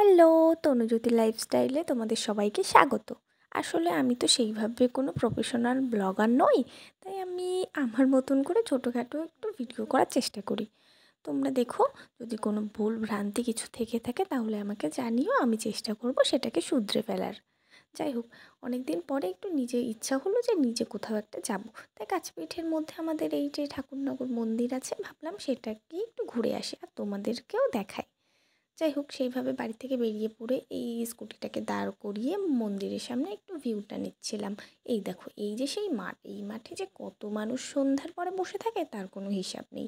Hello, তনুজ্যোতি লাইফস্টাইলে তোমাদের সবাইকে স্বাগত। আসলে আমি তো সেইভাবে কোনো প্রফেশনাল ব্লগার নই, তাই আমি আমার মতন করে ছোটোখাটো একটু ভিডিও করার চেষ্টা করি। তোমরা দেখো, যদি কোনো ভুল ভ্রান্তি কিছু থেকে থাকে তাহলে আমাকে জানিও, আমি চেষ্টা করব সেটাকে শুধরে ফেলার। যাই হোক, অনেক দিন পরে একটু নিজের ইচ্ছা হলো যে নিজে কোথাও একটা যাব, তাই কাছেপিঠের মধ্যে আমাদের এই যে ঠাকুরনগর মন্দির আছে, ভাবলাম সেটাকে একটু ঘুরে আসি আর তোমাদেরকেও দেখাই। যাই হোক, সেইভাবে বাড়ি থেকে বেরিয়ে পড়ে এই স্কুটিটাকে দাঁড় করিয়ে মন্দিরের সামনে একটু ভিউটা নিচ্ছিলাম। এই দেখো, এই যে সেই মাঠ, এই মাঠে যে কত মানুষ সন্ধ্যার পরে বসে থাকে তার কোনো হিসাব নেই।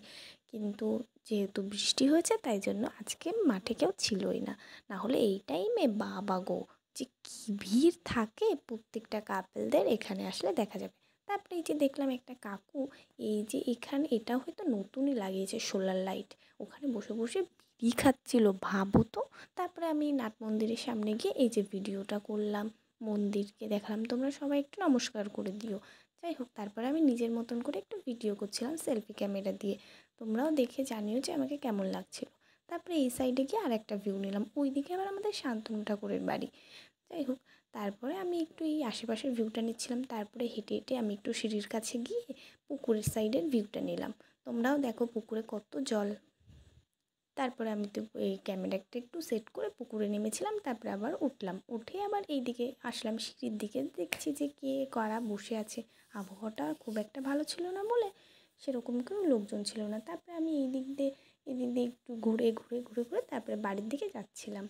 কিন্তু যেহেতু বৃষ্টি হয়েছে তাই জন্য আজকে মাঠে কেউ ছিলই না। না হলে এই টাইমে বাবা গো, যে কী ভিড় থাকে প্রত্যেকটা কাপেলদের এখানে আসলে দেখা যাবে। তারপরে এই যে দেখলাম একটা কাকু, এই যে এখানে এটা হয়তো নতুনই লাগিয়েছে সোলার লাইট, ওখানে বসে বসে বিড়ি খাচ্ছিল, ভাবো তো। তারপরে আমি নাট মন্দিরের সামনে গিয়ে এই যে ভিডিওটা করলাম, মন্দিরকে দেখালাম, তোমরা সবাই একটু নমস্কার করে দিও। যাই হোক, তারপরে আমি নিজের মতন করে একটু ভিডিও করছিলাম সেলফি ক্যামেরা দিয়ে। তোমরাও দেখে জানিও যে আমাকে কেমন লাগছিল। তারপরে এই সাইডে গিয়ে আর একটা ভিউ নিলাম, ওইদিকে আবার আমাদের শান্তনু ঠাকুরের বাড়ি। যাই হোক, তারপরে আমি একটু এই আশেপাশের ভিউটা নিচ্ছিলাম। তারপরে হেঁটে হেঁটে আমি একটু সিঁড়ির কাছে গিয়ে পুকুরের সাইডের ভিউটা নিলাম। তোমরাও দেখো পুকুরে কত জল। তারপরে আমি তো এই ক্যামেরাটা একটু সেট করে পুকুরে নেমেছিলাম, তারপরে আবার উঠলাম, উঠে আবার এই দিকে আসলাম সিঁড়ির দিকে, দেখছি যে কে কারা বসে আছে। আবহাওয়াটা খুব একটা ভালো ছিল না বলে সেরকম কেউ লোকজন ছিল না। তারপরে আমি এই দিক দিয়ে একটু ঘুরে ঘুরে ঘুরে ঘুরে তারপরে বাড়ির দিকে যাচ্ছিলাম।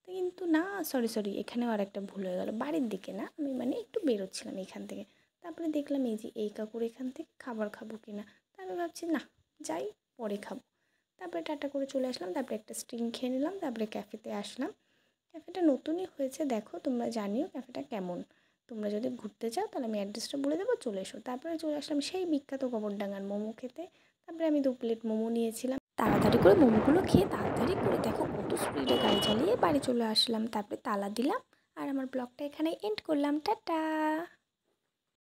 তো কিন্তু না, সরি, এখানেও আর একটা ভুল হয়ে গেল, বাড়ির দিকে না, আমি মানে একটু বেরোচ্ছিলাম এখান থেকে। তারপরে দেখলাম এই যে এই কাকুর এখান থেকে খাবার খাবো কিনা, তারপরে ভাবছি না, যাই, পরে খাবো। তারপরে টাটা করে চলে আসলাম, তারপরে একটা স্টিং খেয়ে নিলাম, তারপরে ক্যাফেতে আসলাম। ক্যাফেটা নতুনই হয়েছে, দেখো তোমরা জানিও ক্যাফেটা কেমন। তোমরা যদি ঘুরতে চাও তাহলে আমি অ্যাড্রেসটা বলে দেবো, চলে এসো। তারপরে চলে আসলাম সেই বিখ্যাত গোবরডাঙ্গার মোমো খেতে। তারপরে আমি 2 প্লেট মোমো নিয়েছিলাম, তাড়াতাড়ি করে মোমোগুলো খেয়ে তাড়াতাড়ি করে দেখো কত স্পিডে গাড়ি চালিয়ে বাড়ি চলে আসলাম। তারপরে তালা দিলাম আর আমার ব্লগটা এখানে এন্ড করলাম। টাটা।